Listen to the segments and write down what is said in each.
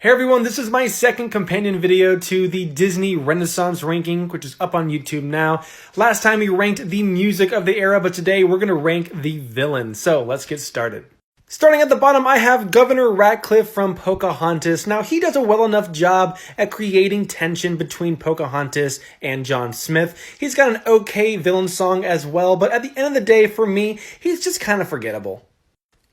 Hey everyone, this is my second companion video to the Disney Renaissance ranking, which is up on YouTube now. Last time we ranked the music of the era, but today we're going to rank the villain. So let's get started. Starting at the bottom, I have Governor Ratcliffe from Pocahontas. Now, he does a well enough job at creating tension between Pocahontas and John Smith. He's got an okay villain song as well, but at the end of the day, for me, he's just kind of forgettable.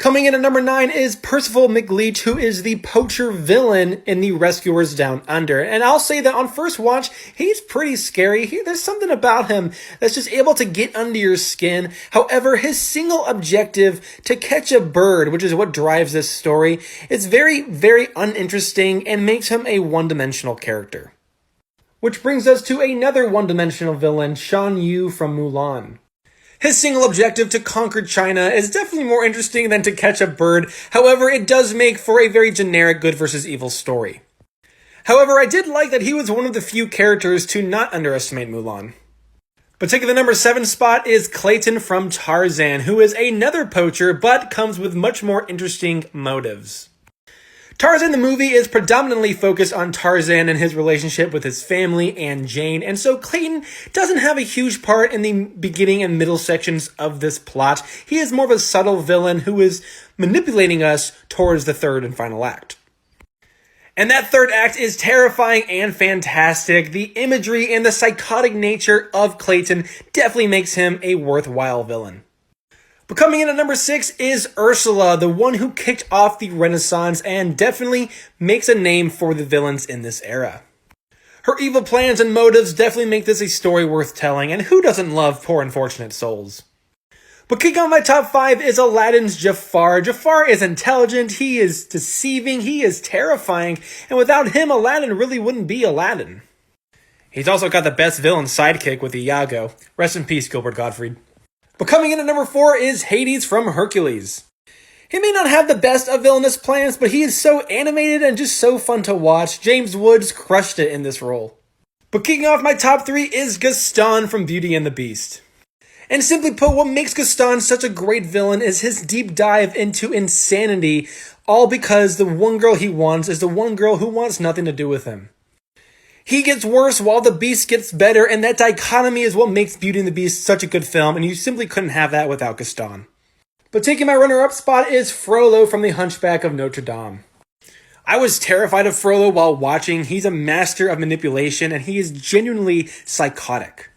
Coming in at number 9 is Percival McLeach, who is the poacher villain in The Rescuers Down Under. And I'll say that on first watch, he's pretty scary. There's something about him that's just able to get under your skin. However, his single objective to catch a bird, which is what drives this story, is very, very uninteresting and makes him a one-dimensional character. Which brings us to another one-dimensional villain, Shan Yu from Mulan. His single objective to conquer China is definitely more interesting than to catch a bird. However, it does make for a very generic good versus evil story. However, I did like that he was one of the few characters to not underestimate Mulan. But taking the number 7 spot is Clayton from Tarzan, who is another poacher, but comes with much more interesting motives. Tarzan the movie is predominantly focused on Tarzan and his relationship with his family and Jane, and so Clayton doesn't have a huge part in the beginning and middle sections of this plot. He is more of a subtle villain who is manipulating us towards the third and final act. And that third act is terrifying and fantastic. The imagery and the psychotic nature of Clayton definitely makes him a worthwhile villain. But coming in at number 6 is Ursula, the one who kicked off the Renaissance and definitely makes a name for the villains in this era. Her evil plans and motives definitely make this a story worth telling, and who doesn't love poor unfortunate souls? But kicking off my top 5 is Aladdin's Jafar. Jafar is intelligent, he is deceiving, he is terrifying, and without him, Aladdin really wouldn't be Aladdin. He's also got the best villain sidekick with Iago. Rest in peace, Gilbert Gottfried. But coming in at number 4 is Hades from Hercules. He may not have the best of villainous plans, but he is so animated and just so fun to watch. James Woods crushed it in this role. But kicking off my top 3 is Gaston from Beauty and the Beast. And simply put, what makes Gaston such a great villain is his deep dive into insanity, all because the one girl he wants is the one girl who wants nothing to do with him. He gets worse while the Beast gets better, and that dichotomy is what makes Beauty and the Beast such a good film, and you simply couldn't have that without Gaston. But taking my runner-up spot is Frollo from The Hunchback of Notre Dame. I was terrified of Frollo while watching. He's a master of manipulation, and he is genuinely psychotic.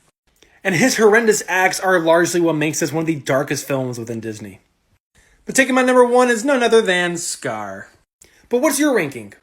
And his horrendous acts are largely what makes this one of the darkest films within Disney. But taking my number 1 is none other than Scar. But what's your ranking?